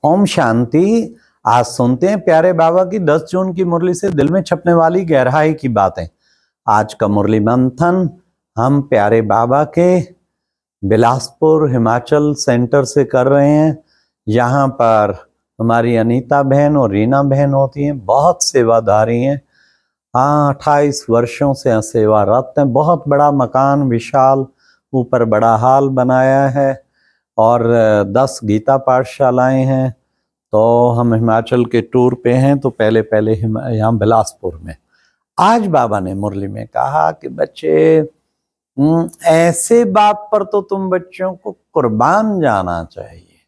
ओम शांति। आज सुनते हैं प्यारे बाबा की 10 जून की मुरली से दिल में छपने वाली गहराई की बातें। आज का मुरली मंथन हम प्यारे बाबा के बिलासपुर हिमाचल सेंटर से कर रहे हैं। यहाँ पर हमारी अनीता बहन और रीना बहन होती हैं, बहुत सेवादारी हैं। हाँ, 28 वर्षों से सेवारत हैं। बहुत बड़ा मकान, विशाल, ऊपर बड़ा हॉल बनाया है और 10 गीता पाठशालाएं हैं। तो हम हिमाचल के टूर पे हैं, तो पहले यहाँ बिलासपुर में। आज बाबा ने मुरली में कहा कि बच्चे, ऐसे बाप पर तो तुम बच्चों को कुर्बान जाना चाहिए।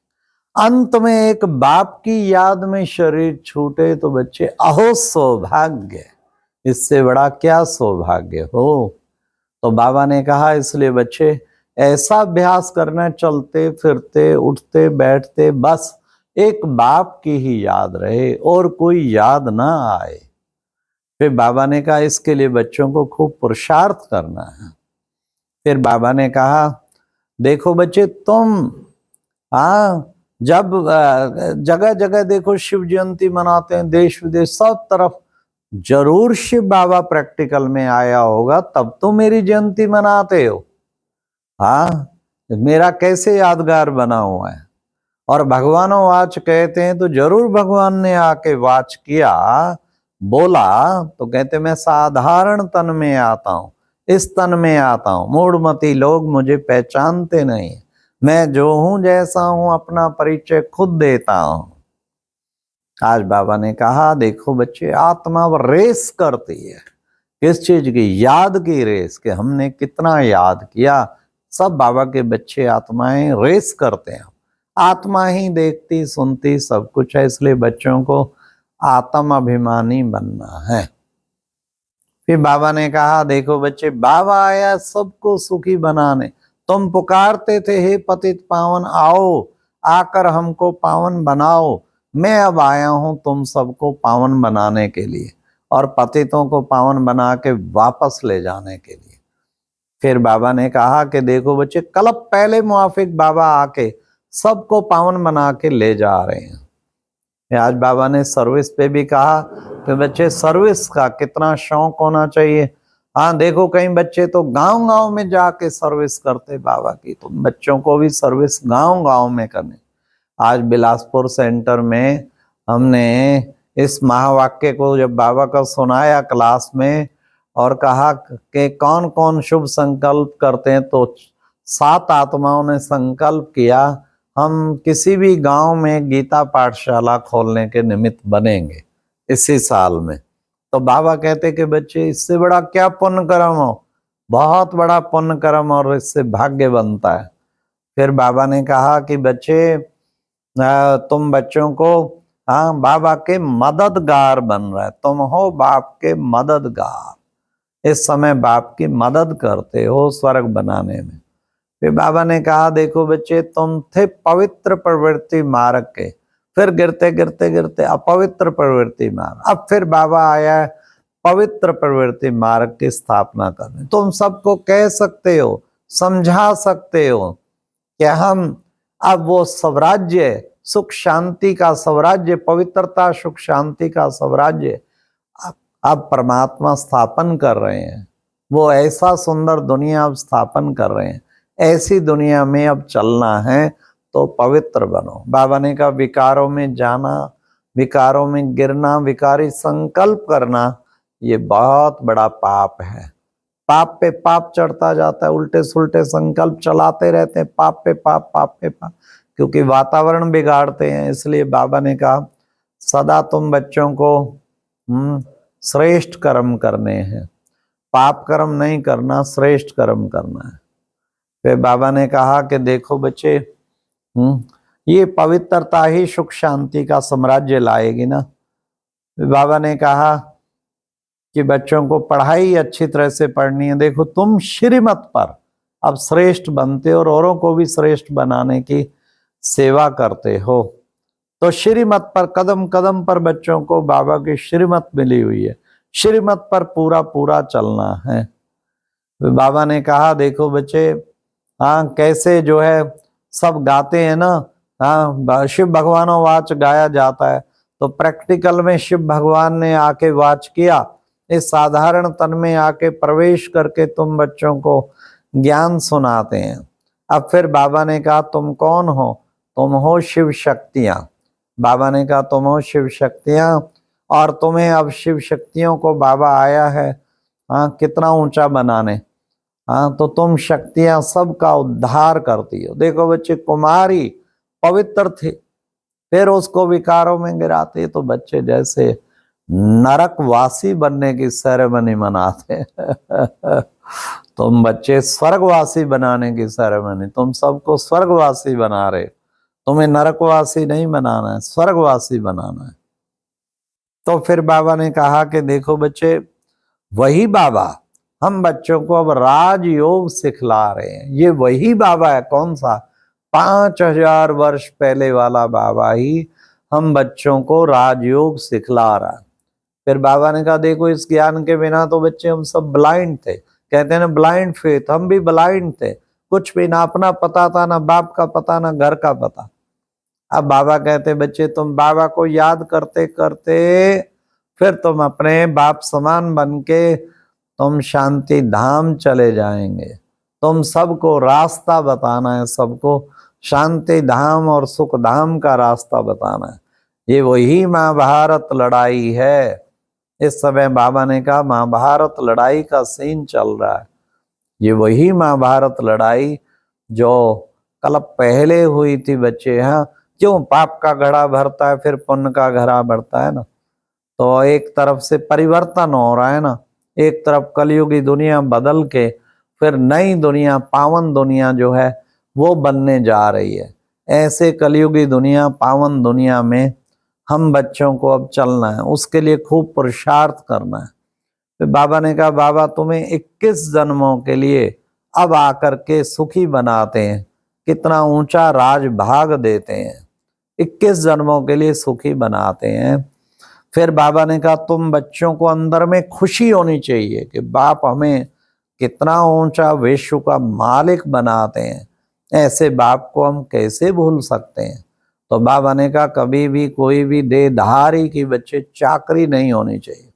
अंत में एक बाप की याद में शरीर छूटे तो बच्चे अहो सौभाग्य, इससे बड़ा क्या सौभाग्य हो। तो बाबा ने कहा इसलिए बच्चे ऐसा अभ्यास करना, चलते फिरते उठते बैठते बस एक बाप की ही याद रहे और कोई याद ना आए। फिर बाबा ने कहा इसके लिए बच्चों को खूब पुरुषार्थ करना है। फिर बाबा ने कहा देखो बच्चे, तुम जब जगह जगह देखो शिव जयंती मनाते हैं, देश विदेश सब तरफ, जरूर शिव बाबा प्रैक्टिकल में आया होगा, तब तो मेरी जयंती मनाते हो। मेरा कैसे यादगार बना हुआ है। और भगवानों वाच कहते हैं तो जरूर भगवान ने आके वाच किया, बोला तो कहते मैं साधारण तन में आता हूं, इस तन में आता हूं। मूढ़मती लोग मुझे पहचानते नहीं, मैं जो हूं जैसा हूं अपना परिचय खुद देता हूं। आज बाबा ने कहा देखो बच्चे, आत्मा रेस करती है। किस चीज की? याद की रेस, कि हमने कितना याद किया। सब बाबा के बच्चे आत्माएं रेस करते हैं। आत्मा ही देखती सुनती सब कुछ है, इसलिए बच्चों को आत्म अभिमानी बनना है। फिर बाबा ने कहा देखो बच्चे, बाबा आया सबको सुखी बनाने। तुम पुकारते थे हे पतित पावन आओ, आकर हमको पावन बनाओ। मैं अब आया हूं तुम सबको पावन बनाने के लिए और पतितों को पावन बना के वापस ले जाने के लिए। फिर बाबा ने कहा कि देखो बच्चे, कल्प पहले मुआफिक बाबा आके सबको पावन बना के ले जा रहे हैं। आज बाबा ने सर्विस पे भी कहा कि बच्चे सर्विस का कितना शौक होना चाहिए। हाँ देखो, कई बच्चे तो गांव गांव में जाके सर्विस करते बाबा की, तो बच्चों को भी सर्विस गांव गांव में करने। आज बिलासपुर सेंटर में हमने इस महावाक्य को जब बाबा का सुनाया क्लास में और कहा कि कौन कौन शुभ संकल्प करते हैं, तो 7 आत्माओं ने संकल्प किया हम किसी भी गांव में गीता पाठशाला खोलने के निमित्त बनेंगे इसी साल में। तो बाबा कहते कि बच्चे, इससे बड़ा क्या पुण्य कर्म हो, बहुत बड़ा पुण्य कर्म और इससे भाग्य बनता है। फिर बाबा ने कहा कि बच्चे, तुम बच्चों को बाबा के मददगार बन रहा है, तुम हो बाप के मददगार। इस समय बाप की मदद करते हो स्वर्ग बनाने में। फिर बाबा ने कहा देखो बच्चे, तुम थे पवित्र प्रवृत्ति मार्ग के, फिर गिरते गिरते गिरते अपवित्र प्रवृत्ति मार्ग, अब फिर बाबा आया है पवित्र प्रवृत्ति मार्ग की स्थापना करने। तुम सबको कह सकते हो, समझा सकते हो कि हम अब वो स्वराज्य, सुख शांति का स्वराज्य, पवित्रता सुख शांति का स्वराज्य अब परमात्मा स्थापन कर रहे हैं। वो ऐसा सुंदर दुनिया अब स्थापन कर रहे हैं। ऐसी दुनिया में अब चलना है तो पवित्र बनो। बाबा ने कहा विकारों में जाना, विकारों में गिरना, विकारी संकल्प करना, ये बहुत बड़ा पाप है। पाप पे पाप चढ़ता जाता है, उल्टे सुल्टे संकल्प चलाते रहते हैं, पाप पे पाप, पाप पे पाप, क्योंकि वातावरण बिगाड़ते हैं। इसलिए बाबा ने कहा सदा तुम बच्चों को श्रेष्ठ कर्म करने हैं, पाप कर्म नहीं करना, श्रेष्ठ कर्म करना है। फिर बाबा ने कहा कि देखो बच्चे, ये पवित्रता ही सुख शांति का साम्राज्य लाएगी ना। बाबा ने कहा कि बच्चों को पढ़ाई अच्छी तरह से पढ़नी है। देखो तुम श्रीमत पर अब श्रेष्ठ बनते हो और औरों को भी श्रेष्ठ बनाने की सेवा करते हो। तो श्रीमत पर कदम कदम पर बच्चों को बाबा की श्रीमत मिली हुई है, श्रीमत पर पूरा पूरा चलना है। बाबा ने कहा देखो बच्चे, कैसे जो है सब गाते हैं ना हाँ, शिव भगवानों वाच गाया जाता है, तो प्रैक्टिकल में शिव भगवान ने आके वाच किया, इस साधारण तन में आके प्रवेश करके तुम बच्चों को ज्ञान सुनाते हैं। अब फिर बाबा ने कहा तुम कौन हो? तुम हो शिव शक्तियां। बाबा ने कहा तुम हो शिव शक्तियां, और तुम्हें अब शिव शक्तियों को बाबा आया है हाँ कितना ऊंचा बनाने। हाँ, तो तुम शक्तियां सबका उद्धार करती हो। देखो बच्चे, कुमारी पवित्र थे, फिर उसको विकारों में गिराते तो बच्चे जैसे नरकवासी बनने की सेरेमनी मनाते तुम बच्चे स्वर्गवासी बनाने की सेरेमनी, तुम सबको स्वर्गवासी बना रहे, तुम्हें नरकवासी नहीं बनाना है, स्वर्गवासी बनाना है। तो फिर बाबा ने कहा कि देखो बच्चे, वही बाबा हम बच्चों को अब राजयोग सिखला रहे हैं। ये वही बाबा है। कौन सा? 5000 वर्ष पहले वाला बाबा ही हम बच्चों को राजयोग सिखला रहा है। फिर बाबा ने कहा देखो, इस ज्ञान के बिना तो बच्चे हम सब ब्लाइंड थे। कहते हैं ना ब्लाइंड फेथ, हम भी ब्लाइंड थे, कुछ भी ना अपना पता था, ना बाप का पता, ना घर का पता। अब बाबा कहते बच्चे, तुम बाबा को याद करते करते फिर तुम अपने बाप समान बन के तुम शांति धाम चले जाएंगे। तुम सबको रास्ता बताना है, सबको शांति धाम और सुख धाम का रास्ता बताना है। ये वही महाभारत लड़ाई है। इस समय बाबा ने कहा महाभारत लड़ाई का सीन चल रहा है। ये वही महाभारत लड़ाई जो कल पहले हुई थी बच्चे। हाँ, क्यों? पाप का घड़ा भरता है, फिर पुण्य का घड़ा भरता है ना। तो एक तरफ से परिवर्तन हो रहा है ना, एक तरफ कलयुगी दुनिया बदल के फिर नई दुनिया, पावन दुनिया जो है वो बनने जा रही है। ऐसे कलयुगी दुनिया, पावन दुनिया में हम बच्चों को अब चलना है, उसके लिए खूब पुरुषार्थ करना है। फिर बाबा ने कहा बाबा तुम्हें 21 जन्मों के लिए अब आकर के सुखी बनाते हैं, कितना ऊंचा राज भाग देते हैं, 21 जन्मों के लिए सुखी बनाते हैं। फिर बाबा ने कहा तुम बच्चों को अंदर में खुशी होनी चाहिए कि बाप हमें कितना ऊंचा विश्व का मालिक बनाते हैं, ऐसे बाप को हम कैसे भूल सकते हैं। तो बाबा ने कहा कभी भी कोई भी देहधारी की बच्चे चाकरी नहीं होनी चाहिए।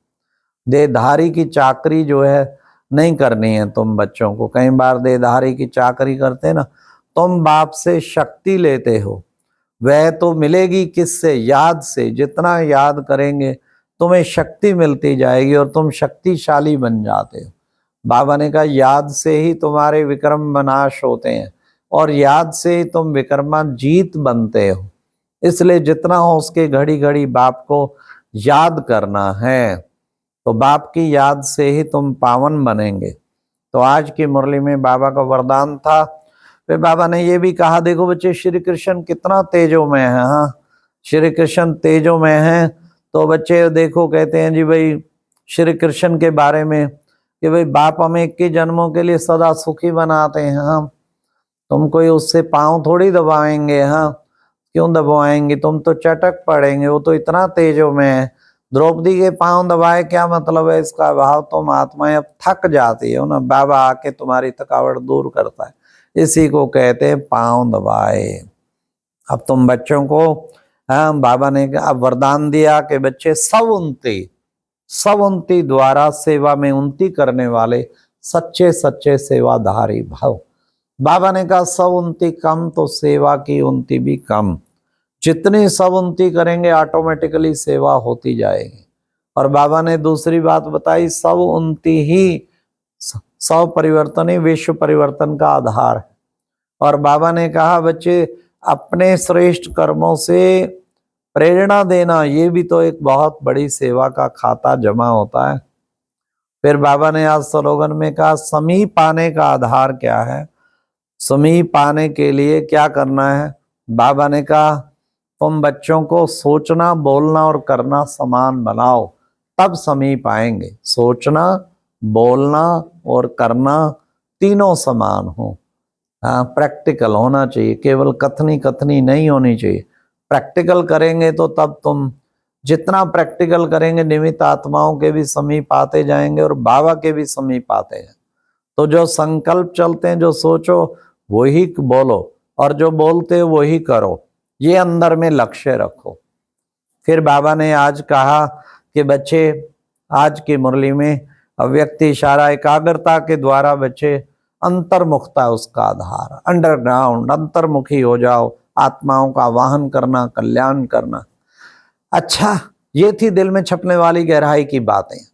देहधारी की चाकरी जो है नहीं करनी है तुम बच्चों को। कई बार देहधारी की चाकरी करते ना, तुम बाप से शक्ति लेते हो, वह तो मिलेगी किससे? याद से। जितना याद करेंगे तुम्हें शक्ति मिलती जाएगी और तुम शक्तिशाली बन जाते हो। बाबा ने कहा याद से ही तुम्हारे विक्रम विनाश होते हैं और याद से ही तुम विक्रमा जीत बनते हो। इसलिए जितना हो उसके घड़ी घड़ी बाप को याद करना है, तो बाप की याद से ही तुम पावन बनेंगे। तो आज की मुरली में बाबा का वरदान था। फिर बाबा ने ये भी कहा देखो बच्चे, श्री कृष्ण कितना तेजोमय है। हाँ, श्री कृष्ण तेजोमय है। तो बच्चे देखो, कहते हैं जी भाई श्री कृष्ण के बारे में कि भाई बाप हमें 21 जन्मों के लिए सदा सुखी बनाते हैं। हाँ, तुम कोई उससे पांव थोड़ी दबाएंगे। हाँ, क्यों दबाएंगे? तुम तो चटक पड़ेंगे, वो तो इतना तेजोमय है। द्रौपदी के पांव दबाए क्या मतलब है? इसका भाव तुम आत्माएं अब थक जाती है ना, बाबा आके तुम्हारी थकावट दूर करता है, इसी को कहते हैं पांव दबाए। अब तुम बच्चों को हाँ, बाबा ने अब वरदान दिया कि बच्चे सब उन्नति द्वारा सेवा में उन्नति करने वाले सच्चे सच्चे सेवाधारी भाव। बाबा ने कहा सब उन्नति कम तो सेवा की उन्नति भी कम। जितनी सब उन्नति करेंगे ऑटोमेटिकली सेवा होती जाएगी। और बाबा ने दूसरी बात बताई, सब उन्नति ही, सब परिवर्तन ही विश्व परिवर्तन का आधार है। और बाबा ने कहा बच्चे अपने श्रेष्ठ कर्मों से प्रेरणा देना, ये भी तो एक बहुत बड़ी सेवा का खाता जमा होता है। फिर बाबा ने आज स्लोगन में कहा समीप पाने का आधार क्या है? समीप पाने के लिए क्या करना है? बाबा ने कहा तुम बच्चों को सोचना, बोलना और करना समान बनाओ, तब समीप आएंगे। सोचना, बोलना और करना तीनों समान हो। हाँ, प्रैक्टिकल होना चाहिए, केवल कथनी कथनी नहीं होनी चाहिए। प्रैक्टिकल करेंगे तो तब तुम जितना प्रैक्टिकल करेंगे निमित्त आत्माओं के भी समीप आते जाएंगे और बाबा के भी समीप आते हैं। तो जो संकल्प चलते हैं, जो सोचो वही बोलो और जो बोलते हो वही करो। ये अंदर में लक्ष्य रखो। फिर बाबा ने आज कहा कि बच्चे, आज की मुरली में अव्यक्त इशारा एकाग्रता के द्वारा बच्चे अंतर्मुखता उसका आधार, अंडरग्राउंड अंतर्मुखी हो जाओ, आत्माओं का वाहन करना, कल्याण करना। अच्छा, ये थी दिल में छपने वाली गहराई की बातें।